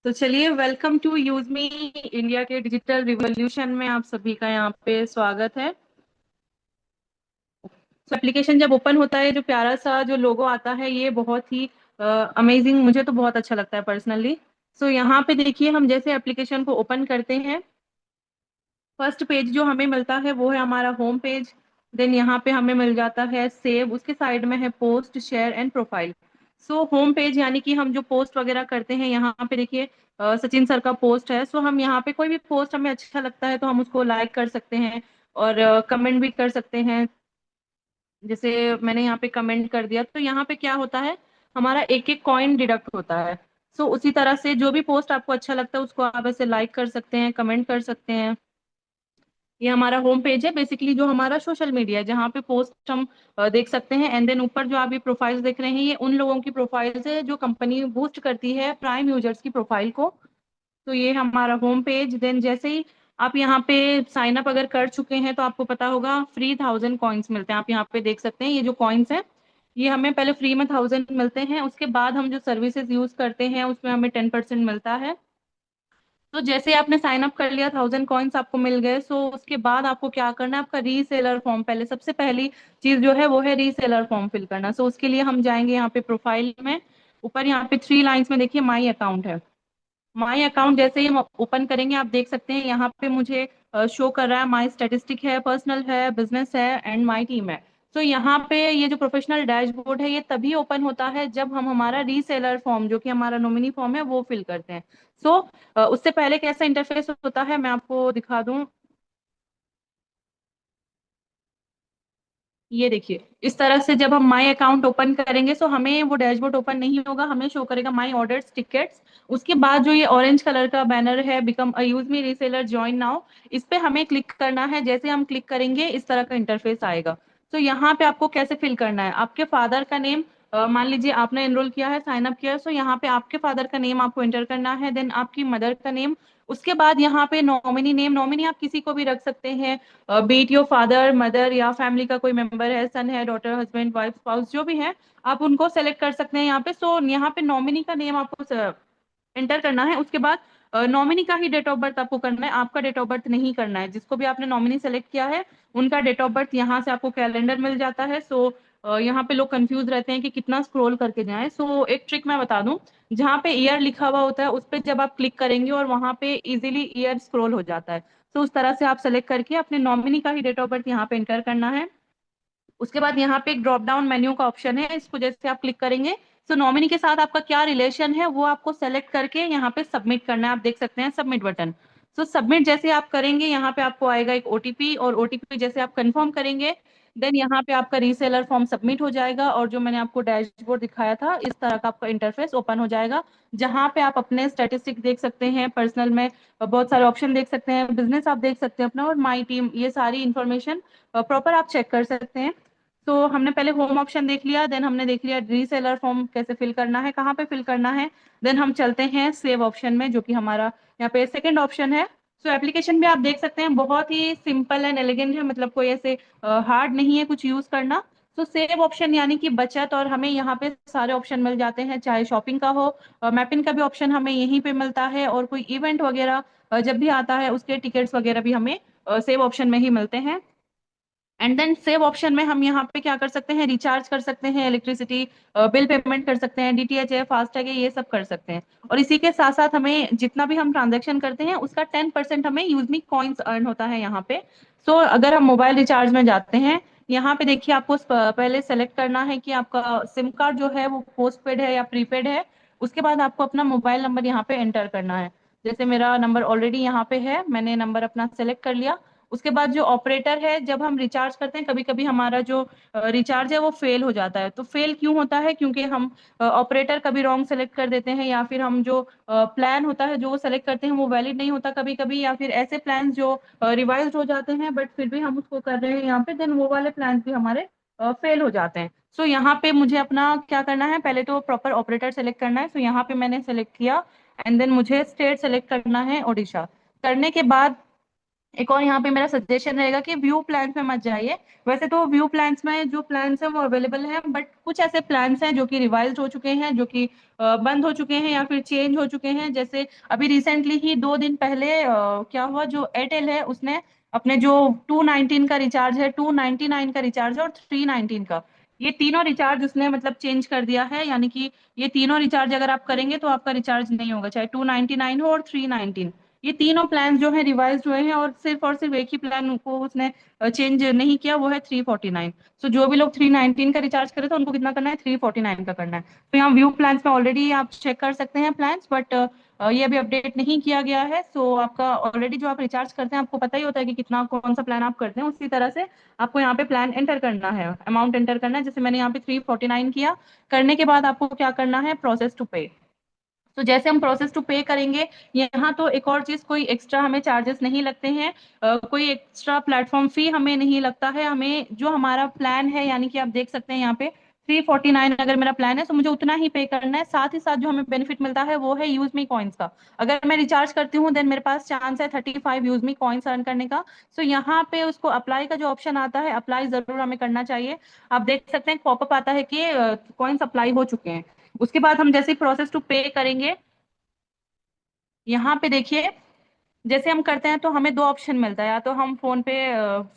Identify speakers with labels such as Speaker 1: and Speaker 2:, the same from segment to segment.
Speaker 1: तो चलिए, welcome to use me India के डिजिटल रिवॉल्यूशन में आप सभी का यहाँ पे स्वागत है। तो एप्लीकेशन जब ओपन होता है, जो प्यारा सा जो लोगो आता है, ये बहुत ही अमेजिंग, मुझे तो बहुत अच्छा लगता है पर्सनली। सो यहाँ पे देखिए, हम जैसे एप्लीकेशन को ओपन करते हैं, फर्स्ट पेज जो हमें मिलता है वो है हमारा होम पेज। देन यहाँ पे हमें मिल जाता है सेव, उसके साइड में है post, share and profile. So home page यानी कि हम जो पोस्ट वगैरह करते हैं, यहाँ पे देखिए सचिन सर का पोस्ट है। सो हम यहाँ पे कोई भी पोस्ट हमें अच्छा लगता है तो हम उसको लाइक कर सकते हैं और कमेंट भी कर सकते हैं। जैसे मैंने यहाँ पे कमेंट कर दिया तो यहाँ पे क्या होता है, हमारा एक एक कॉइन डिडक्ट होता है। सो उसी तरह से जो भी पोस्ट आपको अच्छा लगता है उसको आप ऐसे लाइक कर सकते हैं, कमेंट कर सकते हैं। ये हमारा होम पेज है, बेसिकली जो हमारा सोशल मीडिया है, जहाँ पे पोस्ट हम देख सकते हैं। एंड देन ऊपर जो आप ये प्रोफाइल्स देख रहे हैं, ये उन लोगों की प्रोफाइल्स है जो कंपनी बूस्ट करती है प्राइम यूजर्स की प्रोफाइल को। तो ये हमारा होम पेज। देन जैसे ही आप यहाँ पे साइन अप अगर कर चुके हैं तो आपको पता होगा फ्री 1000 कॉइन्स मिलते हैं। आप यहाँ पे देख सकते हैं, ये जो कॉइन्स है, ये हमें पहले फ्री में 1000 मिलते हैं, उसके बाद हम जो सर्विसेज यूज करते हैं उसमें हमें 10% मिलता है। तो जैसे आपने साइन अप कर लिया, 1000 कॉइन्स आपको मिल गए, सो उसके बाद आपको क्या करना है, आपका रीसेलर फॉर्म, पहले सबसे पहली चीज जो है वो है रीसेलर फॉर्म फिल करना। सो उसके लिए हम जाएंगे यहाँ पे प्रोफाइल में, ऊपर यहाँ पे 3 लाइंस में देखिए माई अकाउंट है। माई अकाउंट जैसे ही हम ओपन करेंगे, आप देख सकते हैं यहाँ पे मुझे शो कर रहा है माई स्टैटिस्टिक है, पर्सनल है, बिजनेस है एंड माई टीम है। तो यहाँ पे ये जो प्रोफेशनल डैशबोर्ड है, ये तभी ओपन होता है जब हम हमारा रीसेलर फॉर्म, जो कि हमारा नॉमिनी फॉर्म है, वो फिल करते हैं। सो उससे पहले कैसा इंटरफेस होता है मैं आपको दिखा दूं। ये देखिए, इस तरह से जब हम माई अकाउंट ओपन करेंगे तो हमें वो डैशबोर्ड ओपन नहीं होगा, हमें शो करेगा माई ऑर्डर्स टिकट्स। उसके बाद जो ये ऑरेंज कलर का बैनर है, become a use me reseller join now, इस पे हमें क्लिक करना है। जैसे हम क्लिक करेंगे इस तरह का इंटरफेस आएगा। तो यहाँ पे आपको कैसे फिल करना है, आपके फादर का नेम, मान लीजिए आपने एनरोल किया है, साइन अप किया है, सो यहाँ पे आपके फादर का नेम आपको एंटर करना है, देन आपकी मदर का नेम। उसके बाद यहाँ पे नॉमिनी नेम, नॉमिनी आप किसी को भी रख सकते हैं, बीट योर फादर, मदर, या फैमिली का कोई मेंबर है, सन है, डॉटर, हस्बैंड, वाइफ, स्पाउस, जो भी है, आप उनको सेलेक्ट कर सकते हैं यहाँ पे। सो यहाँ पे नॉमिनी का नेम आपको एंटर करना है। उसके बाद नॉमिनी का ही डेट ऑफ बर्थ आपको करना है, आपका डेट ऑफ बर्थ नहीं करना है। जिसको भी आपने नॉमिनी सेलेक्ट किया है उनका डेट ऑफ बर्थ यहाँ से आपको कैलेंडर मिल जाता है। सो यहाँ पे लोग कंफ्यूज रहते हैं कि कितना स्क्रॉल करके जाएं। सो एक ट्रिक मैं बता दूं, जहाँ पे ईयर लिखा हुआ होता है उस पे जब आप क्लिक करेंगे और वहां पे इजीली ईयर स्क्रॉल हो जाता है। तो उस तरह से आप सेलेक्ट करके अपने नॉमिनी का ही डेट ऑफ बर्थ यहाँ पे एंटर करना है। उसके बाद यहाँ पे एक ड्रॉप डाउन मेन्यू का ऑप्शन है, इसको जैसे आप क्लिक करेंगे, तो नॉमिनी के साथ आपका क्या रिलेशन है वो आपको सेलेक्ट करके यहाँ पे सबमिट करना है। आप देख सकते हैं सबमिट बटन। सो सबमिट जैसे आप करेंगे, यहाँ पे आपको आएगा एक ओटीपी, और ओटीपी जैसे आप कंफर्म करेंगे, देन यहाँ पे आपका रीसेलर फॉर्म सबमिट हो जाएगा, और जो मैंने आपको डैशबोर्ड दिखाया था इस तरह का आपका इंटरफेस ओपन हो जाएगा, जहाँ पे आप अपने स्टैटिस्टिक देख सकते हैं, पर्सनल में बहुत सारे ऑप्शन देख सकते हैं, बिजनेस आप देख सकते हैं अपना, और माई टीम, ये सारी इंफॉर्मेशन प्रॉपर आप चेक कर सकते हैं। तो हमने पहले होम ऑप्शन देख लिया, देन हमने देख लिया रीसेलर फॉर्म कैसे फिल करना है, कहाँ पे फिल करना है। देन हम चलते हैं सेव ऑप्शन में, जो कि हमारा यहाँ पे सेकंड ऑप्शन है। सो एप्लीकेशन भी आप देख सकते हैं बहुत ही सिंपल एंड एलिगेंट है, मतलब कोई ऐसे हार्ड नहीं है कुछ यूज करना। तो सेव ऑप्शन यानी कि बचत, और हमें यहाँ पे सारे ऑप्शन मिल जाते हैं, चाहे शॉपिंग का हो, मैपिंग का भी ऑप्शन हमें यहीं पे मिलता है, और कोई इवेंट वगैरह जब भी आता है उसके टिकट्स वगैरह भी हमें सेव ऑप्शन में ही मिलते हैं। एंड देन सेव ऑप्शन में हम यहाँ पे क्या कर सकते हैं, रिचार्ज कर सकते हैं, इलेक्ट्रिसिटी बिल पेमेंट कर सकते हैं, डीटीएच है, फास्टैग है, ये सब कर सकते हैं। और इसी के साथ साथ हमें जितना भी हम ट्रांजेक्शन करते हैं उसका 10% हमें यूजमी कॉइन्स अर्न होता है यहाँ पे। सो अगर हम मोबाइल रिचार्ज में जाते हैं, यहाँ पे देखिए आपको पहले सेलेक्ट करना है कि आपका सिम कार्ड जो है वो पोस्ट पेड है या प्रीपेड है। उसके बाद आपको अपना मोबाइल नंबर यहाँ पे एंटर करना है। जैसे मेरा नंबर ऑलरेडी यहाँ पे है, मैंने नंबर अपना सेलेक्ट कर लिया। उसके बाद जो ऑपरेटर है, जब हम रिचार्ज करते हैं कभी कभी हमारा जो रिचार्ज है वो फेल हो जाता है। तो फेल क्यों होता है, क्योंकि हम ऑपरेटर कभी रॉन्ग सेलेक्ट कर देते हैं, या फिर हम जो प्लान होता है जो सेलेक्ट करते हैं वो वैलिड नहीं होता कभी कभी, या फिर ऐसे प्लान जो रिवाइज हो जाते हैं बट फिर भी हम उसको कर रहे हैं यहाँ पे, देन वो वाले प्लान भी हमारे फेल हो जाते हैं। सो यहाँ पे मुझे अपना क्या करना है, पहले तो प्रॉपर ऑपरेटर सेलेक्ट करना है। सो यहाँ पे मैंने सेलेक्ट किया, एंड देन मुझे स्टेट सेलेक्ट करना है, ओडिशा। करने के बाद एक और यहाँ पे मेरा सजेशन रहेगा कि व्यू प्लान्स में मत जाइए। वैसे तो व्यू प्लान्स में जो प्लान्स हैं वो अवेलेबल हैं, बट कुछ ऐसे प्लान्स हैं जो कि रिवाइज हो चुके हैं, जो कि बंद हो चुके हैं या फिर चेंज हो चुके हैं। जैसे अभी रिसेंटली ही 2 दिन पहले क्या हुआ, जो एयरटेल है उसने अपने जो 219 का रिचार्ज है, 299 का रिचार्ज है और 319 का, ये तीनों रिचार्ज उसने मतलब चेंज कर दिया है। यानी कि ये तीनों रिचार्ज अगर आप करेंगे तो आपका रिचार्ज नहीं होगा, चाहे 299 हो और 319। ये तीनों प्लान जो है रिवाइज हुए हैं, और सिर्फ एक ही प्लान को उसने चेंज नहीं किया, वो है 349। सो जो भी लोग 319 का रिचार्ज करे तो उनको कितना करना है, 349 का करना है। तो यहाँ व्यू प्लान्स में ऑलरेडी आप चेक कर सकते हैं प्लान्स, बट ये अभी अपडेट नहीं किया गया है। सो आपका ऑलरेडी जो आप रिचार्ज करते हैं आपको पता ही होता है कि कितना कौन सा प्लान आप करते हैं, उसी तरह से आपको यहाँ पे प्लान एंटर करना है, अमाउंट एंटर करना है। जैसे मैंने यहाँ पे 349 किया, करने के बाद आपको क्या करना है, प्रोसेस टू पे। तो जैसे हम प्रोसेस टू पे करेंगे, यहाँ तो एक और चीज, कोई एक्स्ट्रा हमें चार्जेस नहीं लगते हैं, कोई एक्स्ट्रा प्लेटफॉर्म फी हमें नहीं लगता है। हमें जो हमारा प्लान है, यानी कि आप देख सकते हैं यहाँ पे 349 अगर मेरा प्लान है तो मुझे उतना ही पे करना है। साथ ही साथ जो हमें बेनिफिट मिलता है वो है यूज मी कॉइन्स का। अगर मैं रिचार्ज करती हूँ देन मेरे पास चांस है 35 यूज मी कॉइन्स अर्न करने का। सो यहाँ पे उसको अप्लाई का जो ऑप्शन आता है, अप्लाई जरूर हमें करना चाहिए। आप देख सकते हैं पॉपअप आता है कि कॉइन्स अप्लाई हो चुके हैं। उसके बाद हम जैसे प्रोसेस टू पे करेंगे, यहाँ पे देखिए जैसे हम करते हैं तो हमें दो ऑप्शन मिलता है, या तो हम फोन पे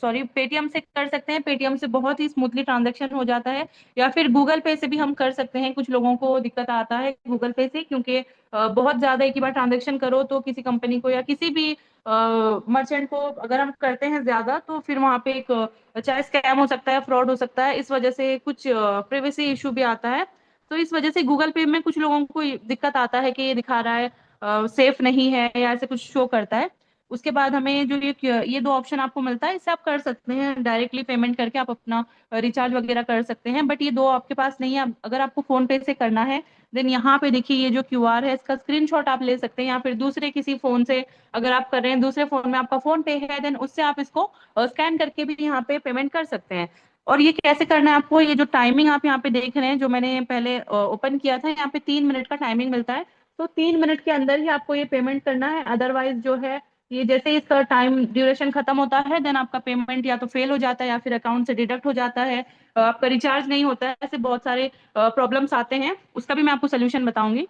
Speaker 1: सॉरी पेटीएम से कर सकते हैं, पेटीएम से बहुत ही स्मूथली ट्रांजैक्शन हो जाता है, या फिर गूगल पे से भी हम कर सकते हैं। कुछ लोगों को दिक्कत आता है गूगल पे से, क्योंकि बहुत ज्यादा एक ही बार ट्रांजैक्शन करो तो किसी कंपनी को या किसी भी मर्चेंट को अगर हम करते हैं ज्यादा, तो फिर वहां पे एक चाहे स्कैम हो सकता है, फ्रॉड हो सकता है, इस वजह से कुछ प्रिवेसी इशू भी आता है। तो इस वजह से गूगल पे में कुछ लोगों को दिक्कत आता है कि ये दिखा रहा है सेफ नहीं है या ऐसे कुछ शो करता है। उसके बाद हमें जो ये दो ऑप्शन आपको मिलता है, इससे आप कर सकते हैं डायरेक्टली पेमेंट करके, आप अपना रिचार्ज वगैरह कर सकते हैं। बट ये दो आपके पास नहीं है। अगर आपको फोन पे से करना है देन यहाँ पे देखिए ये जो क्यूआर है इसका स्क्रीनशॉट आप ले सकते हैं, या फिर दूसरे किसी फोन से अगर आप कर रहे हैं, दूसरे फोन में आपका फोन पे है देन उससे आप इसको स्कैन करके भी यहाँ पे पेमेंट कर सकते हैं। और ये कैसे करना है आपको, ये जो टाइमिंग आप यहाँ पे देख रहे हैं, जो मैंने पहले ओपन किया था, यहाँ पे 3 मिनट का टाइमिंग मिलता है। तो 3 मिनट के अंदर ही आपको ये पेमेंट करना है। अदरवाइज जो है, ये जैसे ही इसका टाइम ड्यूरेशन खत्म होता है देन आपका पेमेंट या तो फेल हो जाता है या फिर अकाउंट से डिडक्ट हो जाता है, आपका रिचार्ज नहीं होता है। ऐसे बहुत सारे प्रॉब्लम्स आते हैं, उसका भी मैं आपको सोल्यूशन बताऊंगी।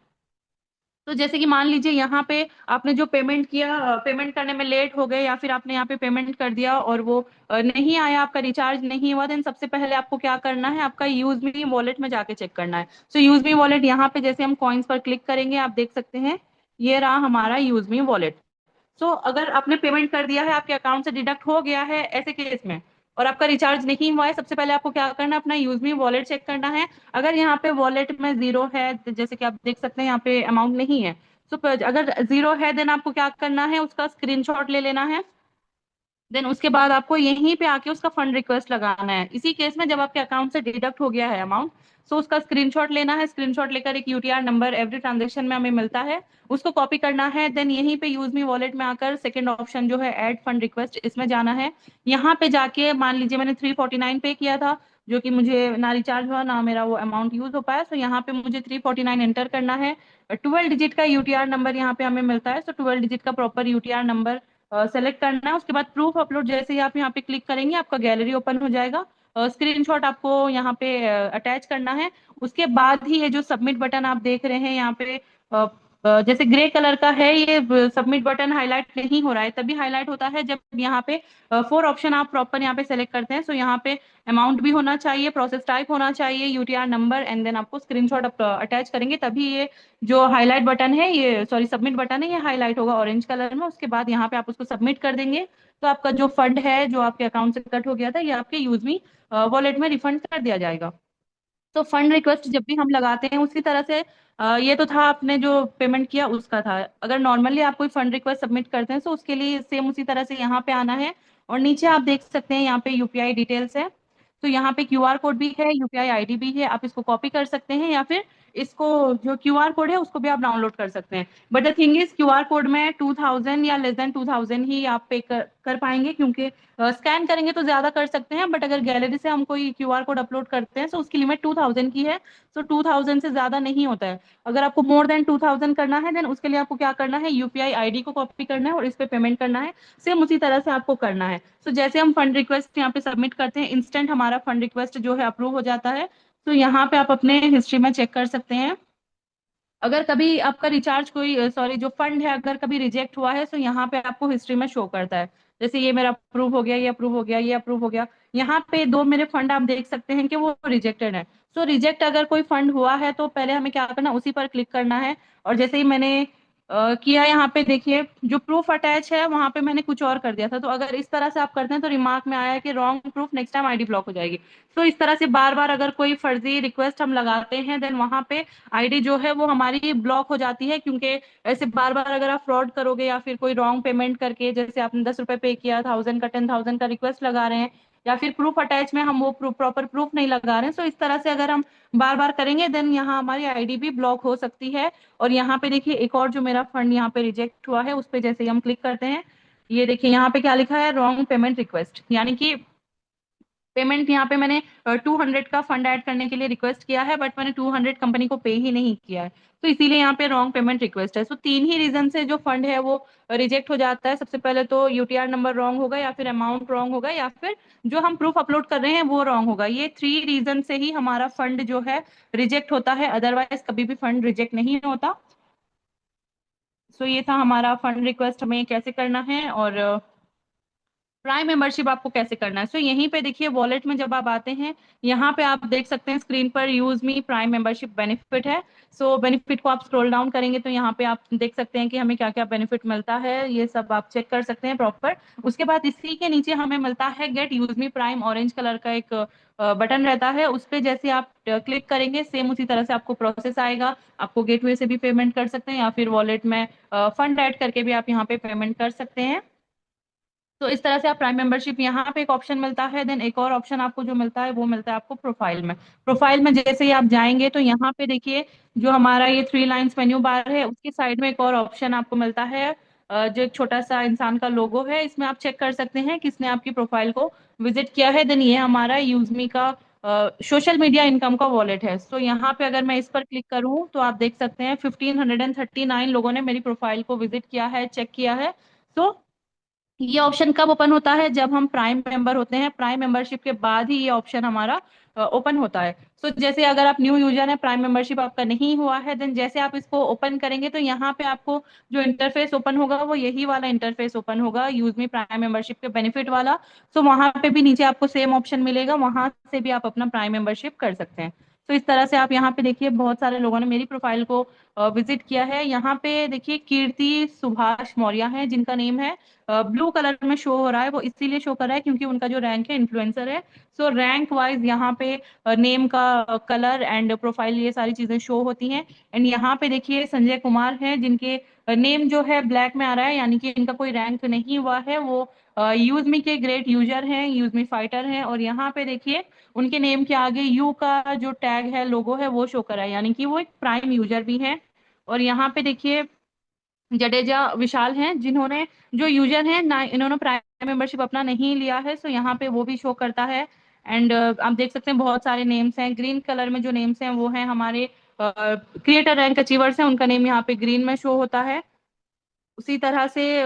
Speaker 1: तो जैसे कि मान लीजिए यहाँ पे आपने जो पेमेंट किया, पेमेंट करने में लेट हो गए, या फिर आपने यहाँ पे पेमेंट कर दिया और वो नहीं आया, आपका रिचार्ज नहीं हुआ, देन सबसे पहले आपको क्या करना है, आपका यूज मी वॉलेट में जाके चेक करना है। सो यूज मी वॉलेट, यहाँ पे जैसे हम कॉइन्स पर क्लिक करेंगे आप देख सकते हैं ये रहा हमारा यूज मी वॉलेट। सो अगर आपने पेमेंट कर दिया है, आपके अकाउंट से डिडक्ट हो गया है ऐसे केस में, और आपका रिचार्ज नहीं हुआ है, सबसे पहले आपको क्या करना है, अपना यूज मी वॉलेट चेक करना है। अगर यहाँ पे वॉलेट में जीरो है, तो जैसे कि आप देख सकते हैं यहाँ पे अमाउंट नहीं है, तो अगर जीरो है देन आपको क्या करना है, उसका स्क्रीनशॉट ले लेना है। देन उसके बाद आपको यहीं पे आके उसका फंड रिक्वेस्ट लगाना है। इसी केस में जब आपके अकाउंट से डिडक्ट हो गया है अमाउंट, सो उसका स्क्रीनशॉट लेना है। स्क्रीनशॉट लेकर एक यूटीआर नंबर एवरी ट्रांजेक्शन में हमें मिलता है, उसको कॉपी करना है। देन यहीं पे यूज मी वॉलेट में आकर सेकंड ऑप्शन जो है ऐड फंड रिक्वेस्ट, इसमें जाना है। यहाँ पे जाके मान लीजिए मैंने 349 पे किया था, जो कि मुझे ना रिचार्ज हुआ ना मेरा वो अमाउंट यूज हो पाया, तो यहाँ पे मुझे 349 एंटर करना है। 12 डिजिट का यूटीआर नंबर यहाँ पे हमें मिलता है, तो 12 डिजिट का प्रॉपर यूटीआर नंबर सेलेक्ट करना है। उसके बाद प्रूफ अपलोड, जैसे ही आप यहाँ पे क्लिक करेंगे आपका गैलरी ओपन हो जाएगा। स्क्रीनशॉट आपको यहाँ पे अटैच करना है। उसके बाद ही ये जो सबमिट बटन आप देख रहे हैं यहाँ पे जैसे ग्रे कलर का है, ये सबमिट बटन हाईलाइट नहीं हो रहा है, तभी हाईलाइट होता है जब यहाँ पे 4 ऑप्शन आप प्रॉपर यहाँ पे सेलेक्ट करते हैं। सो यहाँ पे अमाउंट भी होना चाहिए, प्रोसेस टाइप होना चाहिए, यूटीआर नंबर, एंड देन आपको स्क्रीनशॉट अटैच करेंगे तभी ये जो हाईलाइट बटन है, ये सॉरी सबमिट बटन है, ये हाईलाइट होगा ऑरेंज कलर में। उसके बाद यहाँ पे आप उसको सबमिट कर देंगे तो आपका जो फंड है जो आपके अकाउंट से कट हो गया था, ये आपके यूजमी वॉलेट में रिफंड कर दिया जाएगा। तो फंड रिक्वेस्ट जब भी हम लगाते हैं उसी तरह से ये तो था आपने जो पेमेंट किया उसका था। अगर नॉर्मली आप कोई फंड रिक्वेस्ट सबमिट करते हैं तो उसके लिए सेम उसी तरह से यहाँ पे आना है। और नीचे आप देख सकते हैं यहाँ पे यूपीआई डिटेल्स है, तो यहाँ पे क्यूआर कोड भी है, यूपीआई आईडी भी है, आप इसको कॉपी कर सकते हैं या फिर इसको जो क्यूआर कोड है उसको भी आप डाउनलोड कर सकते हैं। But the thing is QR code में 2000 या लेस देन 2000 ही आप पे कर पाएंगे, क्योंकि स्कैन करेंगे तो ज्यादा कर सकते हैं, बट अगर गैलरी से हम कोई क्यूआर कोड अपलोड करते हैं तो उसकी लिमिट 2000 की है। तो 2000 से ज्यादा नहीं होता है। अगर आपको मोर देन 2000 करना है देन उसके लिए आपको क्या करना है, यूपीआई आईडी को कॉपी करना है और इस पे पेमेंट करना है। सेम उसी तरह से आपको करना है। तो जैसे हम फंड रिक्वेस्ट यहाँ पे सबमिट करते हैं, इंस्टेंट हमारा फंड रिक्वेस्ट जो है अप्रूव हो जाता है। तो यहाँ पे आप अपने हिस्ट्री में चेक कर सकते हैं। अगर कभी आपका रिचार्ज कोई सॉरी जो फंड है अगर कभी रिजेक्ट हुआ है तो यहाँ पे आपको हिस्ट्री में शो करता है। जैसे ये मेरा अप्रूव हो गया, ये अप्रूव हो गया, ये अप्रूव हो गया। यहाँ पे दो मेरे फंड आप देख सकते हैं कि वो रिजेक्टेड है। सो रिजेक्ट अगर कोई फंड हुआ है तो पहले हमें क्या करना, उसी पर क्लिक करना है। और जैसे ही मैंने किया, यहाँ पे देखिए जो प्रूफ अटैच है वहां पे मैंने कुछ और कर दिया था। तो अगर इस तरह से आप करते हैं तो रिमार्क में आया है कि wrong proof, next time ID block हो जाएगी। तो इस तरह से बार बार अगर कोई फर्जी रिक्वेस्ट हम लगाते हैं देन वहां पे आईडी जो है वो हमारी ब्लॉक हो जाती है। क्योंकि ऐसे बार बार अगर आप फ्रॉड करोगे या फिर कोई रॉन्ग पेमेंट करके, जैसे आपने 10 रुपए पे किया, 1000 का 10,000 का रिक्वेस्ट लगा रहे हैं, या फिर प्रूफ अटैच में हम वो प्रॉपर प्रूफ नहीं लगा रहे हैं, तो इस तरह से अगर हम बार बार करेंगे देन यहाँ हमारी आईडी भी ब्लॉक हो सकती है। और यहाँ पे देखिए एक और जो मेरा फंड यहाँ पे रिजेक्ट हुआ है उस पे जैसे ही हम क्लिक करते हैं, ये देखिए यहाँ पे क्या लिखा है, रॉन्ग पेमेंट रिक्वेस्ट, यानी कि पेमेंट यहाँ पे मैंने 200 का फंड ऐड करने के लिए रिक्वेस्ट किया है, बट मैंने 200 कंपनी को पे ही नहीं किया है। तो इसीलिए यहाँ पे रॉन्ग पेमेंट रिक्वेस्ट है। सो तीन ही रीजन से जो फंड है वो रिजेक्ट हो जाता है। सबसे पहले तो यूटीआर नंबर रॉन्ग होगा, या फिर अमाउंट रॉन्ग होगा, या फिर जो हम प्रूफ अपलोड कर रहे हैं वो रॉन्ग होगा। ये थ्री रीजन से ही हमारा फंड जो है रिजेक्ट होता है, अदरवाइज कभी भी फंड रिजेक्ट नहीं होता। सो ये था हमारा फंड रिक्वेस्ट हमें कैसे करना है। और प्राइम मेंबरशिप आपको कैसे करना है, सो यहीं पे देखिए वॉलेट में जब आप आते हैं, यहाँ पे आप देख सकते हैं स्क्रीन पर use me prime membership benefit है। सो बेनिफिट को आप स्क्रॉल डाउन करेंगे तो यहाँ पे आप देख सकते हैं कि हमें क्या क्या बेनिफिट मिलता है, ये सब आप चेक कर सकते हैं प्रॉपर। उसके बाद इसी के नीचे हमें मिलता है get use me prime, orange colour का एक बटन रहता है। उस पर जैसे आप क्लिक करेंगे सेम उसी तरह से आपको प्रोसेस आएगा। आपको गेटवे से भी पेमेंट कर सकते हैं, या फिर वॉलेट में फंड ऐड करके भी आप यहाँ पे पेमेंट कर सकते हैं। तो इस तरह से आप प्राइम मेंबरशिप, यहाँ पे एक ऑप्शन मिलता है, देन एक और ऑप्शन आपको जो मिलता है वो मिलता है आपको प्रोफाइल में। प्रोफाइल में जैसे ही आप जाएंगे तो यहाँ पे देखिए जो हमारा ये थ्री लाइंस मेन्यू बार है उसके साइड में एक और ऑप्शन आपको मिलता है, जो एक छोटा सा इंसान का लोगो है। इसमें आप चेक कर सकते हैं किसने आपकी प्रोफाइल को विजिट किया है। देन ये हमारा यूजमी का सोशल मीडिया इनकम का वॉलेट है। सो यहाँ पे अगर मैं इस पर क्लिक करूँ तो आप देख सकते हैं 1539 लोगों ने मेरी प्रोफाइल को विजिट किया है, चेक किया है। सो ये ऑप्शन कब ओपन होता है, जब हम प्राइम मेंबर होते हैं। प्राइम मेंबरशिप के बाद ही ये ऑप्शन हमारा ओपन होता है। सो जैसे अगर आप न्यू यूजर हैं, प्राइम मेंबरशिप आपका नहीं हुआ है, देन जैसे आप इसको ओपन करेंगे तो यहाँ पे आपको जो इंटरफेस ओपन होगा वो यही वाला इंटरफेस ओपन होगा, यूज मी प्राइम मेंबरशिप के बेनिफिट वाला। सो वहां पे भी नीचे आपको सेम ऑप्शन मिलेगा, वहां से भी आप अपना प्राइम मेंबरशिप कर सकते हैं। तो इस तरह से आप यहाँ पे देखिए बहुत सारे लोगों ने मेरी प्रोफाइल को विजिट किया है। यहाँ पे देखिए कीर्ति सुभाष मौर्य है जिनका नेम है ब्लू कलर में शो हो रहा है। वो इसीलिए शो कर रहा है क्योंकि उनका जो रैंक है इन्फ्लुएंसर है। सो रैंक वाइज यहाँ पे नेम का कलर एंड प्रोफाइल ये सारी चीजें शो होती हैं। एंड यहाँ पे देखिए संजय कुमार हैं जिनके नेम जो है ब्लैक में आ रहा है, यानी कि इनका कोई रैंक नहीं हुआ है। वो यूजमी के ग्रेट यूजर हैं, यूजमी फाइटर हैं। और यहाँ पे देखिए उनके नेम के आगे यू का जो टैग है, लोगो है, वो शो कर रहा है, यानी कि वो एक प्राइम यूजर भी है। और यहाँ पे देखिए जडेजा विशाल हैं जिन्होंने, जो यूजर हैं ना, इन्होंने प्राइम मेंबरशिप अपना नहीं लिया है। सो यहाँ पे वो भी शो करता है। एंड आप देख सकते हैं बहुत सारे नेम्स हैं, ग्रीन कलर में जो नेम्स हैं वो हैं हमारे क्रिएटर रैंक अचीवर्स हैं, उनका नेम यहाँ पे ग्रीन में शो होता है। उसी तरह से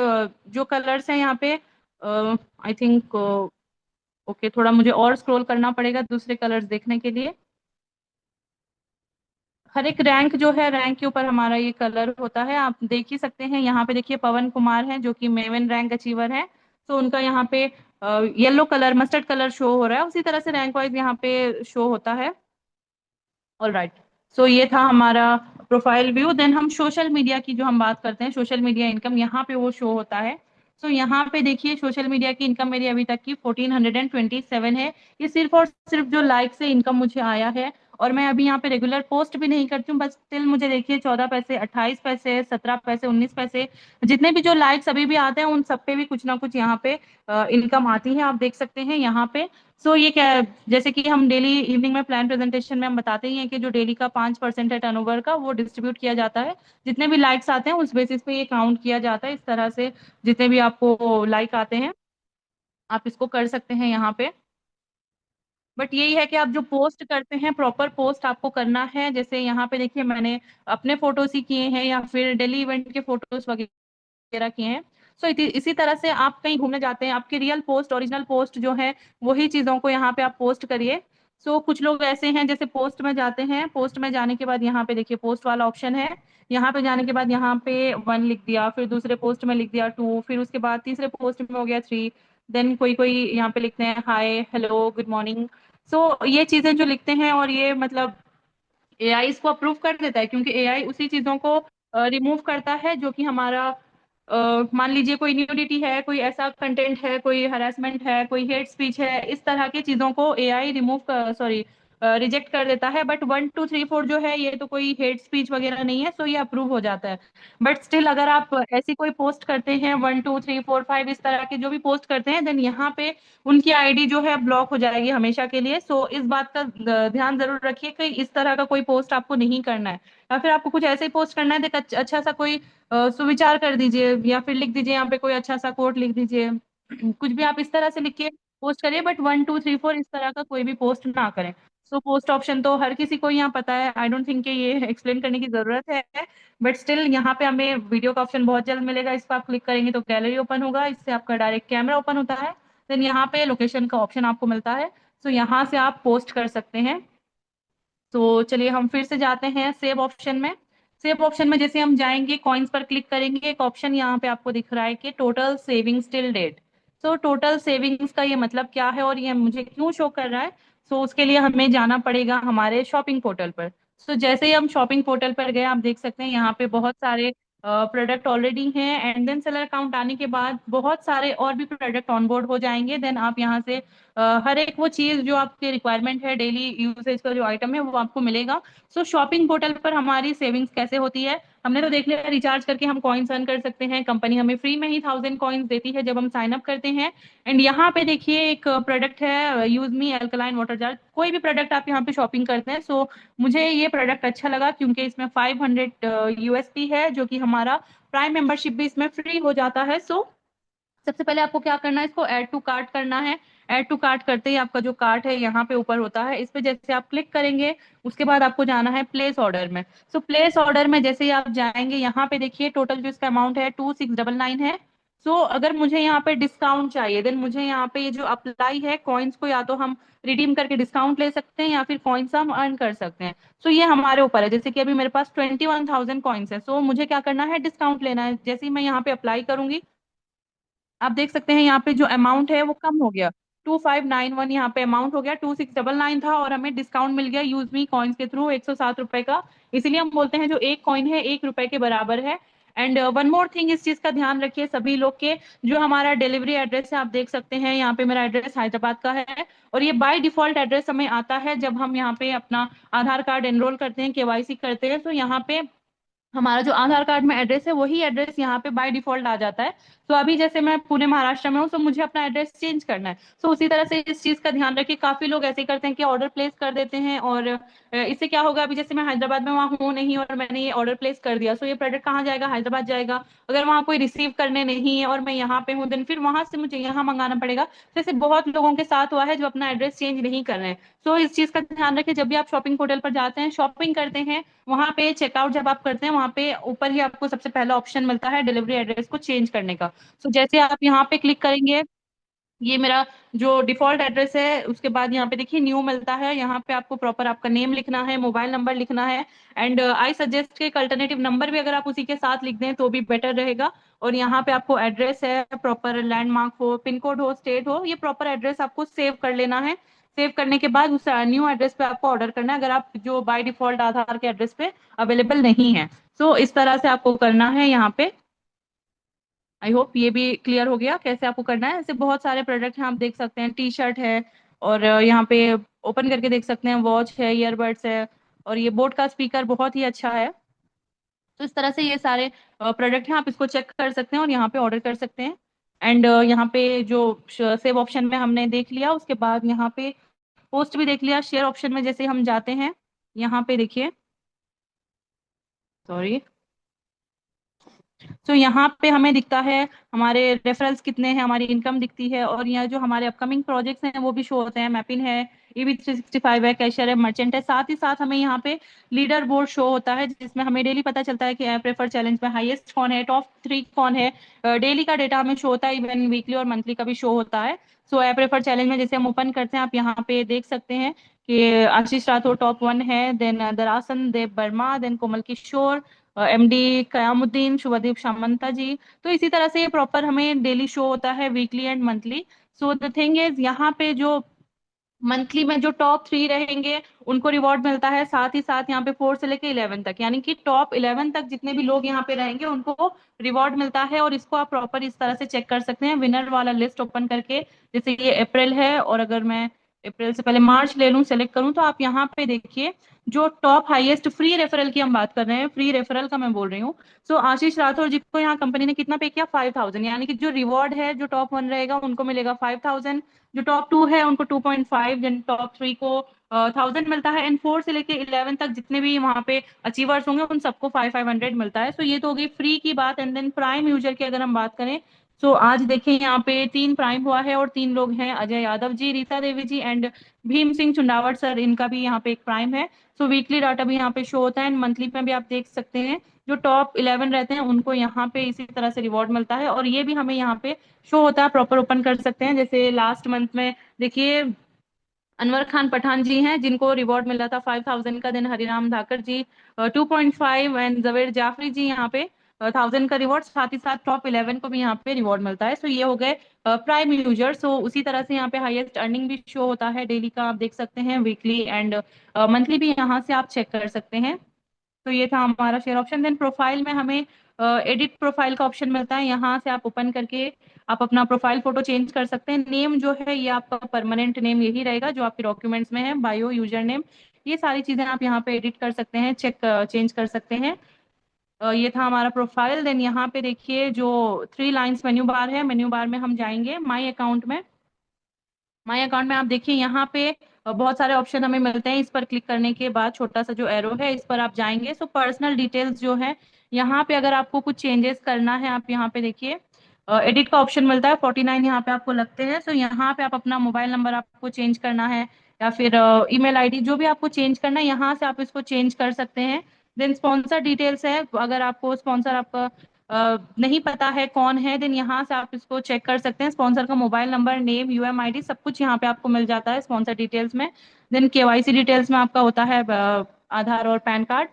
Speaker 1: जो कलर्स हैं यहाँ पे आई थिंक, ओके थोड़ा मुझे और स्क्रॉल करना पड़ेगा दूसरे कलर्स देखने के लिए। हर एक रैंक जो है, रैंक के ऊपर हमारा ये कलर होता है, आप देख ही सकते हैं। यहाँ पे देखिए पवन कुमार हैं जो कि मेवन रैंक अचीवर हैं। तो उनका यहाँ पे yellow colour, mustard colour show हो रहा है। उसी तरह से रैंक वाइज यहाँ पे शो होता है। All right. सो ये था हमारा प्रोफाइल व्यू। देन हम सोशल मीडिया की जो हम बात करते हैं, सोशल मीडिया इनकम यहाँ पे वो शो होता है। सो यहाँ पे देखिए सोशल मीडिया की इनकम मेरी अभी तक की 1427 है। ये सिर्फ और सिर्फ जो लाइक से इनकम मुझे आया है। और मैं अभी यहाँ पे रेगुलर पोस्ट भी नहीं करती हूँ, बस स्टिल मुझे देखिए 14 पैसे, 28 पैसे, 17 पैसे, 19 पैसे, जितने भी जो लाइक्स अभी भी आते हैं उन सब पे भी कुछ ना कुछ यहाँ पे इनकम आती है, आप देख सकते हैं यहाँ पे। सो ये क्या, जैसे कि हम डेली इवनिंग में प्लान प्रेजेंटेशन में हम बताते ही हैं कि जो डेली का 5% है टर्नओवर का, वो डिस्ट्रीब्यूट किया जाता है, जितने भी लाइक्स आते हैं उस बेसिस पे ये काउंट किया जाता है। इस तरह से जितने भी आपको लाइक आते हैं आप इसको कर सकते हैं यहाँ पे। बट यही है कि आप जो पोस्ट करते हैं प्रॉपर पोस्ट आपको करना है। जैसे यहाँ पे देखिए मैंने अपने फोटोज ही किए हैं या फिर डेली इवेंट के फोटोज वगैरह किए हैं। सो इसी तरह से आप कहीं घूमने जाते हैं, आपकी रियल पोस्ट, ओरिजिनल पोस्ट जो है वही चीजों को यहाँ पे आप पोस्ट करिए। सो कुछ लोग ऐसे हैं जैसे पोस्ट में जाते हैं, पोस्ट में जाने के बाद यहाँ पे देखिए पोस्ट वाला ऑप्शन है, यहाँ पे जाने के बाद यहाँ पे 1 लिख दिया, फिर दूसरे पोस्ट में लिख दिया 2, फिर उसके बाद तीसरे पोस्ट में हो गया 3, देन कोई कोई यहाँ पे लिखते हैं हाय, हेलो, गुड मॉर्निंग। सो ये चीजें जो लिखते हैं, और ये मतलब एआई इसको अप्रूव कर देता है, क्योंकि एआई उसी चीजों को रिमूव करता है जो कि हमारा मान लीजिए कोई न्यूडिटी है, कोई ऐसा कंटेंट है, कोई हरासमेंट है, कोई हेट स्पीच है, इस तरह की चीजों को एआई रिमूव कर, सॉरी, रिजेक्ट कर देता है। बट 1 2 3 4 जो है ये तो कोई हेट स्पीच वगैरह नहीं है, सो ये अप्रूव हो जाता है। बट स्टिल अगर आप ऐसी कोई पोस्ट करते हैं 1 2 3 4 5 इस तरह के जो भी पोस्ट करते हैं, देन यहाँ पे उनकी आईडी जो है ब्लॉक हो जाएगी हमेशा के लिए। सो इस बात का ध्यान जरूर रखिए कि इस तरह का कोई पोस्ट आपको नहीं करना है। या फिर आपको कुछ ऐसे ही पोस्ट करना है, देख अच्छा सा कोई सुविचार कर दीजिए, या फिर लिख दीजिए यहाँ पे कोई अच्छा सा कोट लिख दीजिए, कुछ भी आप इस तरह से लिख के पोस्ट करिए, बट 1 2 3 4 इस तरह का कोई भी पोस्ट ना करें। सो पोस्ट ऑप्शन तो हर किसी को यहाँ पता है, आई डोंट थिंक कि ये एक्सप्लेन करने की जरूरत है। बट स्टिल यहाँ पे हमें वीडियो का ऑप्शन बहुत जल्द मिलेगा, इस पर आप क्लिक करेंगे तो गैलरी ओपन होगा, इससे आपका डायरेक्ट कैमरा ओपन होता है, देन यहाँ पे लोकेशन का ऑप्शन आपको मिलता है। सो यहाँ से आप पोस्ट कर सकते हैं। तो चलिए हम फिर से जाते हैं सेव ऑप्शन में। सेव ऑप्शन में जैसे हम जाएंगे, कॉइन्स पर क्लिक करेंगे, एक ऑप्शन यहाँ पे आपको दिख रहा है कि total savings till date. So total savings का ये मतलब क्या है और ये मुझे क्यों शो कर रहा है? सो उसके लिए हमें जाना पड़ेगा हमारे शॉपिंग पोर्टल पर। सो जैसे ही हम शॉपिंग पोर्टल पर गए, आप देख सकते हैं यहाँ पे बहुत सारे प्रोडक्ट ऑलरेडी हैं, एंड देन सेलर अकाउंट आने के बाद बहुत सारे और भी प्रोडक्ट ऑनबोर्ड हो जाएंगे। देन आप यहाँ से हर एक वो चीज जो आपके रिक्वायरमेंट है, डेली यूसेज का जो आइटम है वो आपको मिलेगा। सो शॉपिंग पोर्टल पर हमारी सेविंग्स कैसे होती है, हमने तो देख लिया, रिचार्ज करके हम कॉइन्स अर्न कर सकते हैं, कंपनी हमें फ्री में ही 1000 कॉइन्स देती है जब हम साइन अप करते हैं। एंड यहाँ पे देखिए एक प्रोडक्ट है use me alkaline water jar, कोई भी प्रोडक्ट आप यहाँ पे शॉपिंग करते हैं। सो मुझे ये प्रोडक्ट अच्छा लगा क्योंकि इसमें 500 यूएसपी है, जो कि हमारा प्राइम मेंबरशिप भी इसमें फ्री हो जाता है। सो सबसे पहले आपको क्या करना है, इसको ऐड टू कार्ट करना है। ऐड टू कार्ट करते ही आपका जो कार्ट है यहाँ पे ऊपर होता है, इस पे जैसे आप क्लिक करेंगे उसके बाद आपको जाना है प्लेस ऑर्डर में। सो प्लेस ऑर्डर में जैसे ही आप जाएंगे, यहाँ पे देखिए टोटल जो इसका अमाउंट है 2699 है। सो अगर मुझे यहाँ पे डिस्काउंट चाहिए, देन मुझे यहाँ पे ये जो अप्लाई है कॉइन्स को या तो हम रिडीम करके डिस्काउंट ले सकते हैं या फिर कॉइन्स हम अर्न कर सकते हैं। सो ये हमारे ऊपर है, जैसे कि अभी मेरे पास 21,000 कॉइन्स है, सो मुझे क्या करना है, डिस्काउंट लेना है। जैसे ही मैं यहाँ पे अप्लाई करूंगी, आप देख सकते हैं यहाँ पे जो अमाउंट है वो कम हो गया, 2591 यहाँ पे अमाउंट हो गया, 2699 था, और हमें डिस्काउंट मिल गया यूज मी कॉइन्स के थ्रू 107 रुपए का। इसीलिए हम बोलते हैं जो एक कॉइन है 1 रुपए के बराबर है। एंड वन मोर थिंग, इस चीज का ध्यान रखिए सभी लोग के, जो हमारा डिलीवरी एड्रेस है, आप देख सकते हैं यहाँ पे मेरा एड्रेस हैदराबाद का है, और ये बाय डिफॉल्ट एड्रेस हमें आता है जब हम यहाँ पे अपना आधार कार्ड एनरोल करते हैं, केवाईसी करते हैं। तो यहाँ पे हमारा जो आधार कार्ड में एड्रेस है वही एड्रेस यहाँ पे बाय डिफॉल्ट आ जाता है। तो अभी जैसे मैं पुणे महाराष्ट्र में हूँ, तो मुझे अपना एड्रेस चेंज करना है। तो उसी तरह से इस चीज का ध्यान रखिए, काफी लोग ऐसे ही करते हैं कि ऑर्डर प्लेस कर देते हैं, और इससे क्या होगा, अभी जैसे मैं हैदराबाद में वहाँ हूँ नहीं और मैंने ये ऑर्डर प्लेस कर दिया, सो ये प्रोडक्ट कहाँ जाएगा, हैदराबाद जाएगा। अगर वहाँ कोई रिसीव करने नहीं है और मैं यहाँ पे हूँ, देन फिर वहां से मुझे यहाँ मंगाना पड़ेगा। जैसे बहुत लोगों के साथ हुआ है जो अपना एड्रेस चेंज नहीं कर रहे हैं। तो इस चीज का ध्यान रखिए, जब भी आप शॉपिंग पोर्टल पर जाते हैं, शॉपिंग करते हैं, वहां पे चेकआउट जब आप करते हैं, वहां पे ऊपर ही आपको सबसे पहला ऑप्शन मिलता है डिलीवरी एड्रेस को चेंज करने का। तो जैसे आप यहाँ पे क्लिक करेंगे, ये मेरा जो डिफॉल्ट एड्रेस है, उसके बाद यहाँ पे देखिए न्यू मिलता है, यहाँ पे आपको प्रॉपर आपका नेम लिखना है, मोबाइल नंबर लिखना है, एंड आई सजेस्ट के अल्टरनेटिव नंबर भी अगर आप उसी के साथ लिख दें तो भी बेटर रहेगा। और यहाँ पे आपको एड्रेस है, प्रॉपर लैंडमार्क हो, पिन कोड हो, स्टेट हो, ये प्रॉपर एड्रेस आपको सेव कर लेना है। सेव करने के बाद उस न्यू एड्रेस पे आपको ऑर्डर करना है, अगर आप जो बाय डिफॉल्ट आधार के एड्रेस पे अवेलेबल नहीं है। सो इस तरह से आपको करना है यहाँ पे। आई होप ये भी क्लियर हो गया कैसे आपको करना है। ऐसे बहुत सारे प्रोडक्ट हैं, आप देख सकते हैं, टी शर्ट है, और यहाँ पे ओपन करके देख सकते हैं, वॉच है, ईयरबड्स है, और ये बोट का स्पीकर बहुत ही अच्छा है। तो इस तरह से ये सारे प्रोडक्ट हैं, आप इसको चेक कर सकते हैं और यहाँ पे ऑर्डर कर सकते हैं। एंड यहाँ पे जो सेव ऑप्शन में हमने देख लिया, उसके बाद यहाँ पे पोस्ट भी देख लिया। शेयर ऑप्शन में जैसे हम जाते हैं, यहाँ पे देखिए, सॉरी, तो यहाँ पे हमें दिखता है हमारे रेफरल्स कितने हैं, हमारी इनकम दिखती है, और यहाँ जो हमारे अपकमिंग प्रोजेक्ट्स हैं वो भी शो होते हैं। मैपिन है, EV365 है, कैशियर है, मर्चेंट है। साथ ही साथ हमें यहाँ पे लीडर बोर्ड शो होता है, जिसमें हमें डेली पता चलता है कि ऐप प्रेफर चैलेंज में हाईएस्ट कौन है, टॉप 3 कौन है। डेली का डेटा हमें शो होता है, इवन वीकली और मंथली का भी शो होता है। सो ऐप प्रेफर चैलेंज में जैसे हम ओपन करते हैं, आप यहाँ पे देख सकते हैं कि आशीष राठौर टॉप 1 है, देन दरासन देव वर्मा, देन कोमल किशोर, MD कयामुद्दीन, शुभदीप सामंता जी। तो इसी तरह से ये प्रॉपर हमें डेली शो होता है, weekly and monthly. So the thing is, यहाँ पे जो मंथली में जो टॉप 3 रहेंगे उनको रिवॉर्ड मिलता है। साथ ही साथ यहाँ पे 4 से लेके 11 तक, यानी कि टॉप 11 तक जितने भी लोग यहाँ पे रहेंगे उनको रिवॉर्ड मिलता है। और इसको आप प्रॉपर इस तरह से चेक कर सकते हैं विनर वाला लिस्ट ओपन करके। जैसे ये अप्रैल है, और अगर मैं अप्रैल से पहले मार्च ले लूं, सेलेक्ट करूं, तो आप यहाँ पे देखिए जो टॉप हाईएस्ट फ्री रेफरल की हम बात कर रहे हैं, फ्री रेफरल का मैं बोल रही हूँ। सो आशीष राठौर जी को यहाँ कंपनी ने कितना पे किया, 5000, यानी कि जो रिवॉर्ड है, जो टॉप 1 रहेगा उनको मिलेगा 5000, जो टॉप 2 है उनको 2.5, जिन टॉप 3 को 1000 मिलता है, एंड 4 से लेके 11 तक जितने भी वहां पे अचीवर्स होंगे उन सबको 500 मिलता है। सो ये तो हो गई फ्री की बात। एंड देन प्राइम यूजर की अगर हम बात करें, सो आज देखिए यहाँ पे 3 प्राइम हुआ है, और 3 लोग हैं, अजय यादव जी, रीता देवी जी, एंड भीम सिंह चुंडावत सर, इनका भी यहाँ पे एक प्राइम है। सो वीकली डाटा भी यहाँ पे शो होता है, एंड मंथली में भी आप देख सकते हैं जो टॉप 11 रहते हैं उनको यहाँ पे इसी तरह से रिवॉर्ड मिलता है। और ये भी हमें यहाँ पे शो होता है, प्रॉपर ओपन कर सकते हैं। जैसे लास्ट मंथ में देखिए अनवर खान पठान जी हैं, जिनको रिवॉर्ड मिला था 5000 का। दिन हरिराम धाकर जी 2.5, एंड जवेद जाफरी जी यहाँ पे 1000 का रिवॉर्ड। साथ ही साथ टॉप 11 को भी यहाँ पे रिवॉर्ड मिलता है। सो ये हो गए प्राइम यूजर। सो उसी तरह से यहाँ पे हाईएस्ट अर्निंग भी शो होता है, डेली का आप देख सकते हैं, वीकली एंड मंथली भी यहाँ से आप चेक कर सकते हैं। तो ये था हमारा शेयर ऑप्शन। देन प्रोफाइल में हमें एडिट प्रोफाइल का ऑप्शन मिलता है, यहाँ से आप ओपन करके आप अपना प्रोफाइल फोटो चेंज कर सकते हैं। नेम जो है ये आपका परमानेंट नेम यही रहेगा जो आपके डॉक्यूमेंट्स में है, बायो, यूजर नेम, ये सारी चीजें आप यहाँ पे एडिट कर सकते हैं, चेक चेंज कर सकते हैं। ये था हमारा प्रोफाइल। देन यहाँ पे देखिए जो 3 लाइन्स मेन्यू बार है, मेन्यू बार में हम जाएंगे माई अकाउंट में। माई अकाउंट में आप देखिए यहाँ पे बहुत सारे ऑप्शन हमें मिलते हैं। इस पर क्लिक करने के बाद छोटा सा जो एरो है इस पर आप जाएंगे, सो पर्सनल डिटेल्स जो है, यहाँ पे अगर आपको कुछ चेंजेस करना है, आप यहाँ पे देखिए एडिट का ऑप्शन मिलता है, 49 यहाँ पे आपको लगते हैं। सो यहाँ पे आप अपना मोबाइल नंबर आपको चेंज करना है, या फिर ईमेल आईडी जो भी आपको चेंज करना है, यहाँ से आप इसको चेंज कर सकते हैं। देन स्पॉन्सर डिटेल्स है, अगर आपको स्पॉन्सर आपका नहीं पता है कौन है, देन यहाँ से आप इसको चेक कर सकते हैं। स्पॉन्सर का मोबाइल नंबर, नेम, UMID सब कुछ यहाँ पे आपको मिल जाता है स्पॉन्सर डिटेल्स में। देन KYC डिटेल्स में आपका होता है आधार और पैन कार्ड।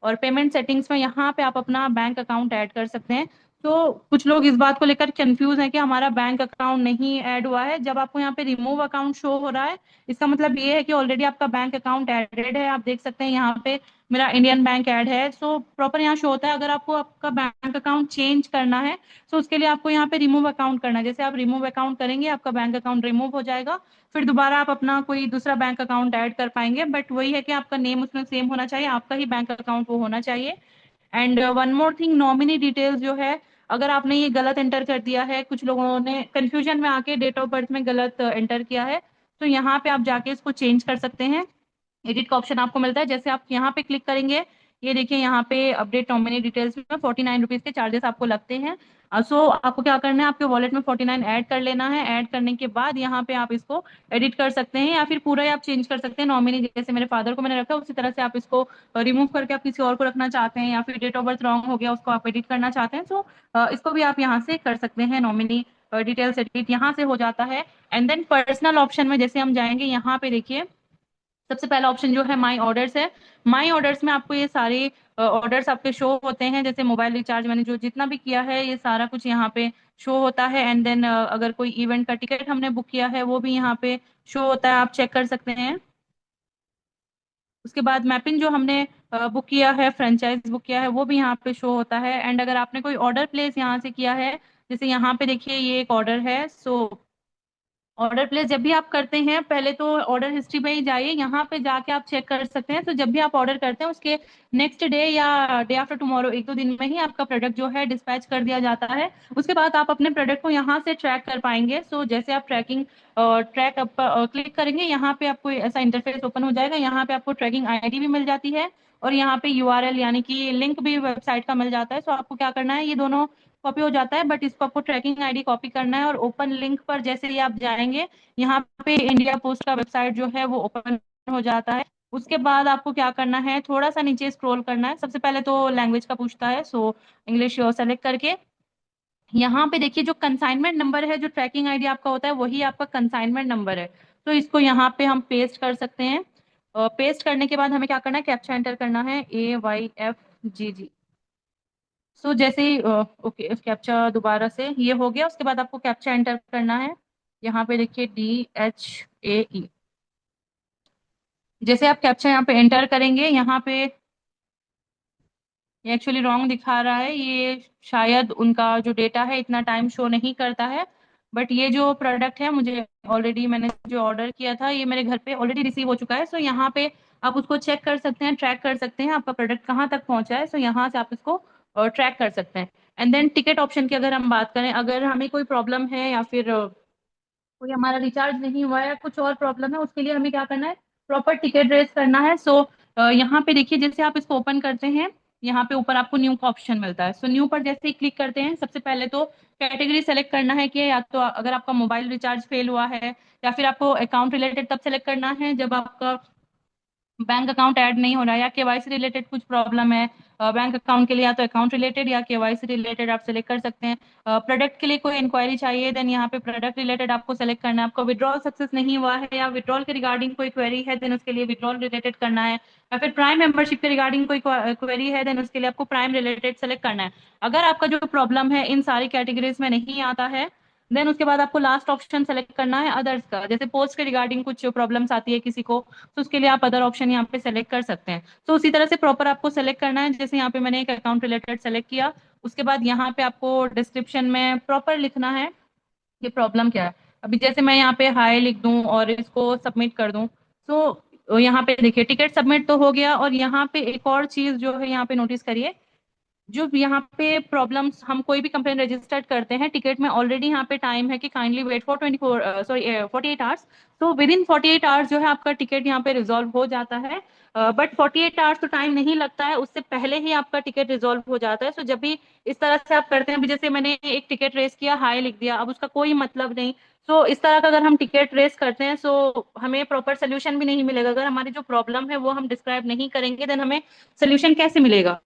Speaker 1: और पेमेंट सेटिंग्स में यहाँ पे आप अपना बैंक अकाउंट ऐड कर सकते हैं। तो कुछ लोग इस बात को लेकर कंफ्यूज हैं कि हमारा बैंक अकाउंट नहीं ऐड हुआ है। जब आपको यहाँ पे रिमूव अकाउंट शो हो रहा है, इसका मतलब ये है कि ऑलरेडी आपका बैंक अकाउंट एडेड है। आप देख सकते हैं यहाँ पे मेरा इंडियन बैंक ऐड है। सो प्रॉपर यहाँ शो होता है। अगर आपको आपका बैंक अकाउंट चेंज करना है, तो उसके लिए आपको यहाँ पे रिमूव अकाउंट करना है। जैसे आप रिमूव अकाउंट करेंगे, आपका बैंक अकाउंट रिमूव हो जाएगा, फिर दोबारा आप अपना कोई दूसरा बैंक अकाउंट ऐड कर पाएंगे। बट वही है कि आपका नेम उसमें सेम होना चाहिए, आपका ही बैंक अकाउंट वो होना चाहिए। And one more thing, nominee details जो है, अगर आपने ये गलत एंटर कर दिया है, कुछ लोगों ने कंफ्यूजन में आके डेट ऑफ बर्थ में गलत एंटर किया है, तो यहाँ पे आप जाके इसको चेंज कर सकते हैं। एडिट का ऑप्शन आपको मिलता है, जैसे आप यहाँ पे क्लिक करेंगे, ये देखिए यहाँ पे अपडेट नॉमिनी डिटेल्स में 49 रुपीज के चार्जेस आपको लगते हैं। सो आपको क्या करना है, आपके वॉलेट में 49 ऐड कर लेना है। ऐड करने के बाद यहाँ पे आप इसको एडिट कर सकते हैं, या फिर पूरा ही आप चेंज कर सकते हैं। नॉमिनी जैसे मेरे फादर को मैंने रखा उसी तरह से आप इसको रिमूव करके आप किसी और को रखना चाहते हैं, या फिर डेट ऑफ बर्थ रॉन्ग हो गया उसको आप एडिट करना चाहते हैं, सो इसको भी आप यहाँ से कर सकते हैं। नॉमिनी डिटेल्स एडिट यहाँ से हो जाता है। एंड देन पर्सनल ऑप्शन में जैसे हम जाएंगे, यहाँ पे देखिए सबसे पहला ऑप्शन जो है माई ऑर्डर्स है। माई ऑर्डर्स में आपको ये सारे ऑर्डर्स आपके शो होते हैं, जैसे मोबाइल रिचार्ज मैंने जो जितना भी किया है ये सारा कुछ यहाँ पे शो होता है। एंड देन अगर कोई इवेंट का टिकट हमने बुक किया है वो भी यहाँ पे शो होता है, आप चेक कर सकते हैं। उसके बाद मैपिंग जो हमने बुक किया है, फ्रेंचाइज बुक किया है, वो भी यहाँ पे शो होता है। एंड अगर आपने कोई ऑर्डर प्लेस यहाँ से किया है, जैसे यहाँ पे देखिए ये एक ऑर्डर है, सो ऑर्डर प्लेस जब भी आप करते हैं, पहले तो ऑर्डर हिस्ट्री में ही जाइए, यहाँ पे जाके आप चेक कर सकते हैं। तो जब भी आप ऑर्डर करते हैं उसके नेक्स्ट डे या डे आफ्टर टुमारो, एक दो दिन में ही आपका प्रोडक्ट जो है डिस्पैच कर दिया जाता है। उसके बाद आप अपने प्रोडक्ट को यहाँ से ट्रैक कर पाएंगे। सो जैसे आप ट्रैकिंग ट्रैक अप क्लिक करेंगे, यहाँ पे आपको ऐसा इंटरफेस ओपन हो जाएगा। यहाँ पे आपको ट्रैकिंग आईडी भी मिल जाती है और यहाँ पे यूआरएल यानी कि लिंक भी वेबसाइट का मिल जाता है। सो आपको क्या करना है, ये दोनों कॉपी हो जाता है, बट इसको आपको ट्रैकिंग आईडी कॉपी करना है और ओपन लिंक पर जैसे ही आप जाएंगे, यहाँ पे इंडिया पोस्ट का वेबसाइट जो है वो ओपन हो जाता है। उसके बाद आपको क्या करना है, थोड़ा सा नीचे स्क्रॉल करना है। सबसे पहले तो लैंग्वेज का पूछता है, सो इंग्लिश सेलेक्ट करके यहाँ पे देखिए जो कंसाइनमेंट नंबर है, जो ट्रैकिंग आईडी आपका होता है वही आपका कंसाइनमेंट नंबर है। तो इसको यहाँ पे हम पेस्ट कर सकते हैं। पेस्ट करने के बाद हमें क्या करना है, कैप्चा एंटर करना है, AYFGG। सो जैसे ही ओके, कैप्चा दोबारा से ये हो गया, उसके बाद आपको कैप्चा एंटर करना है। यहाँ पे देखिए DHAE। जैसे आप कैप्चा यहाँ पे एंटर करेंगे, यहाँ पे ये एक्चुअली रॉन्ग दिखा रहा है, ये शायद उनका जो डेटा है इतना टाइम शो नहीं करता है। बट ये जो प्रोडक्ट है, मुझे ऑलरेडी मैंने जो ऑर्डर किया था ये मेरे घर पे ऑलरेडी रिसीव हो चुका है। सो यहाँ पे आप उसको चेक कर सकते हैं, ट्रैक कर सकते हैं आपका प्रोडक्ट कहाँ तक पहुंचा है। सो यहाँ से आप इसको ट्रैक कर सकते हैं। एंड देन टिकट ऑप्शन की अगर हम बात करें, अगर हमें कोई प्रॉब्लम है या फिर कोई हमारा रिचार्ज नहीं हुआ है या कुछ और प्रॉब्लम है, उसके लिए हमें क्या करना है, प्रॉपर टिकट रेस करना है। सो यहाँ पे देखिए जैसे आप इसको ओपन करते हैं, यहाँ पे ऊपर आपको न्यू का ऑप्शन मिलता है। सो न्यू पर जैसे ही क्लिक करते हैं, सबसे पहले तो कैटेगरी सेलेक्ट करना है कि या तो अगर आपका मोबाइल रिचार्ज फेल हुआ है, या फिर आपको अकाउंट रिलेटेड तब सेलेक्ट करना है जब आपका बैंक अकाउंट ऐड नहीं हो रहा है, या केवाईसी रिलेटेड कुछ प्रॉब्लम है बैंक अकाउंट के लिए, या तो अकाउंट रिलेटेड या केवाईसी रिलेटेड आप सेलेक्ट कर सकते हैं। प्रोडक्ट के लिए कोई इंक्वायरी चाहिए, देन यहाँ पे प्रोडक्ट रिलेटेड आपको सेलेक्ट करना है। आपको विड्रॉल सक्सेस नहीं हुआ है या विड्रॉल के रिगार्डिंग कोई क्वेरी है, देन उसके लिए विड्रॉल रिलेटेड करना है। या फिर प्राइम मेंबरशिप के रिगार्डिंग कोई क्वेरी है, देन उसके लिए आपको प्राइम रिलेटेड सेलेक्ट करना है। अगर आपका जो प्रॉब्लम है इन सारी कैटेगरीज में नहीं आता है, देन उसके बाद आपको लास्ट ऑप्शन सेलेक्ट करना है अदर्स का। जैसे पोस्ट के रिगार्डिंग कुछ प्रॉब्लम्स आती है किसी को, तो उसके लिए आप अदर ऑप्शन यहाँ पे सेलेक्ट कर सकते हैं। तो उसी तरह से प्रॉपर आपको सेलेक्ट करना है। जैसे यहाँ पे मैंने एक अकाउंट रिलेटेड सेलेक्ट किया, उसके बाद यहाँ पे आपको डिस्क्रिप्शन में प्रॉपर लिखना है कि प्रॉब्लम क्या है। अभी जैसे मैं यहाँ पे हाई लिख दूं और इसको सबमिट कर दूं, तो यहाँ पे देखिए टिकट सबमिट तो हो गया। और यहाँ पे एक और चीज जो है यहाँ पे नोटिस करिए, जो यहाँ पे प्रॉब्लम्स, हम कोई भी कंप्लेन रजिस्टर्ड करते हैं टिकट में, ऑलरेडी यहाँ पे टाइम है कि kindly wait for 24 sorry 48 hours. तो विद इन 48 आवर्स जो है आपका टिकट यहाँ पे रिजॉल्व हो जाता है। बट 48 आवर्स तो टाइम नहीं लगता है, उससे पहले ही आपका टिकट रिजॉल्व हो जाता है। सो जब भी इस तरह से आप करते हैं, अभी जैसे मैंने एक टिकट रेस किया, हाई लिख दिया, अब उसका कोई मतलब नहीं। सो इस तरह का अगर हम टिकट रेस करते हैं, सो हमें प्रॉपर सोल्यूशन भी नहीं मिलेगा। अगर हमारी जो प्रॉब्लम है वो हम डिस्क्राइब नहीं करेंगे, देन हमें सोल्यूशन कैसे मिलेगा।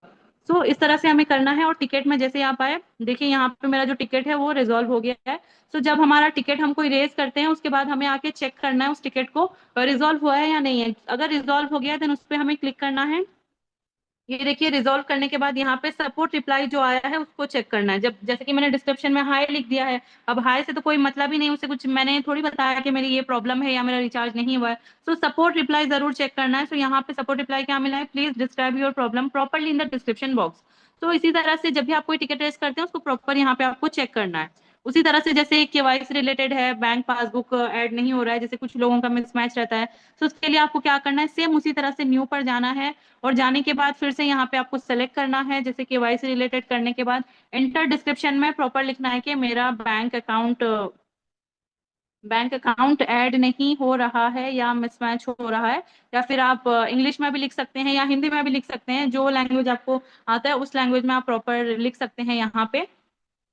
Speaker 1: सो इस तरह से हमें करना है। और टिकट में जैसे आप आए, देखिए यहाँ पे मेरा जो टिकट है वो रिजॉल्व हो गया है। सो जब हमारा टिकट हम कोई रेस करते हैं, उसके बाद हमें आके चेक करना है उस टिकट को रिजॉल्व हुआ है या नहीं है। अगर रिजॉल्व हो गया, देन उस पर हमें क्लिक करना है। ये देखिए रिजॉल्व करने के बाद यहाँ पे सपोर्ट रिप्लाई जो आया है उसको चेक करना है। जब जैसे कि मैंने डिस्क्रिप्शन में हाई लिख दिया है, अब हाई से तो कोई मतलब ही नहीं, उससे कुछ मैंने थोड़ी बताया कि मेरी ये प्रॉब्लम है या मेरा रिचार्ज नहीं हुआ है। सो सपोर्ट रिप्लाई जरूर चेक करना है। सो यहाँ पे सपोर्ट रिप्लाई क्या मिला है, please describe your problem properly in the description box. तो इसी तरह से जब भी आप कोई टिकट रेस करते हैं, उसको प्रॉपर यहाँ पे आपको चेक करना है। उसी तरह से जैसे केवाईसी रिलेटेड है, बैंक पासबुक ऐड नहीं हो रहा है, जैसे कुछ लोगों का मिसमैच रहता है, तो उसके लिए आपको क्या करना है, सेम उसी तरह से न्यू पर जाना है। और जाने के बाद फिर से यहाँ पे आपको सेलेक्ट करना है, जैसे केवाईसी रिलेटेड करने के बाद एंटर डिस्क्रिप्शन में प्रॉपर लिखना है कि मेरा बैंक अकाउंट ऐड नहीं हो रहा है या मिसमैच हो रहा है। या फिर आप इंग्लिश में भी लिख सकते हैं या हिंदी में भी लिख सकते हैं, जो लैंग्वेज आपको आता है उस लैंग्वेज में आप प्रॉपर लिख सकते हैं यहाँ पे।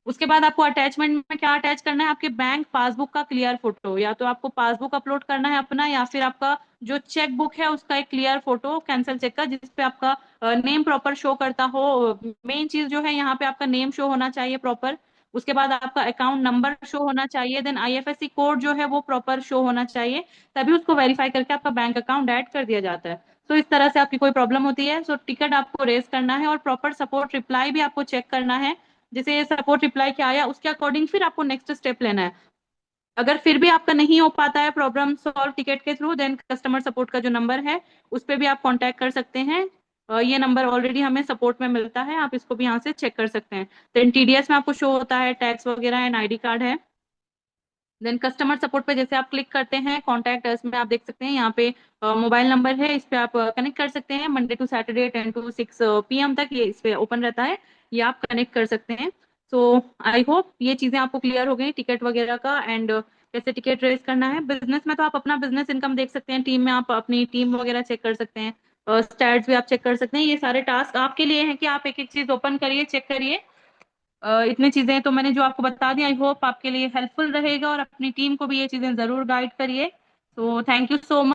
Speaker 1: उसके बाद आपको अटैचमेंट में क्या अटैच करना है, आपके बैंक पासबुक का क्लियर फोटो। या तो आपको पासबुक अपलोड करना है अपना, या फिर आपका जो चेक बुक है उसका एक क्लियर फोटो कैंसिल चेक का, जिसपे आपका नेम प्रॉपर शो करता हो। मेन चीज जो है यहाँ पे आपका नेम शो होना चाहिए प्रॉपर। उसके बाद आपका अकाउंट नंबर शो होना चाहिए, देन आईएफएससी कोड जो है वो प्रॉपर शो होना चाहिए। तभी उसको वेरीफाई करके आपका बैंक अकाउंट ऐड कर दिया जाता है। तो इस तरह से आपकी कोई प्रॉब्लम होती है, सो टिकट आपको रेस करना है और प्रॉपर सपोर्ट रिप्लाई भी आपको चेक करना है। जैसे सपोर्ट रिप्लाई क्या आया उसके अकॉर्डिंग फिर आपको नेक्स्ट स्टेप लेना है। अगर फिर भी आपका नहीं हो पाता है प्रॉब्लम सॉल्व टिकट के थ्रू, देन कस्टमर सपोर्ट का जो नंबर है उस पर भी आप कांटेक्ट कर सकते हैं। ये नंबर ऑलरेडी हमें सपोर्ट में मिलता है, आप इसको भी यहाँ से चेक कर सकते हैं। देन टीडीएस में आपको शो होता है, टैक्स वगैरह एंड आईडी कार्ड है। देन कस्टमर सपोर्ट पे जैसे आप क्लिक करते हैं, कॉन्टैक्ट अस में आप देख सकते हैं यहाँ पे मोबाइल नंबर है, इस पे आप कनेक्ट कर सकते हैं। Monday to Saturday 10 to 6 PM तक ये इस पे ओपन रहता है, ये आप कनेक्ट कर सकते हैं। सो आई होप ये चीजें आपको क्लियर हो गई टिकट वगैरह का, एंड कैसे टिकट रेस करना है। बिजनेस में तो आप अपना बिजनेस इनकम देख सकते हैं, टीम में आप अपनी टीम वगैरह चेक कर सकते हैं, स्टैट्स भी आप चेक कर सकते हैं। ये सारे टास्क आपके लिए हैं कि आप एक एक चीज ओपन करिए, चेक करिए। इतनी चीजें तो मैंने जो आपको बता दी, आई होप आपके लिए हेल्पफुल रहेगा, और अपनी टीम को भी ये चीजें जरूर गाइड करिए। तो थैंक यू सो मच।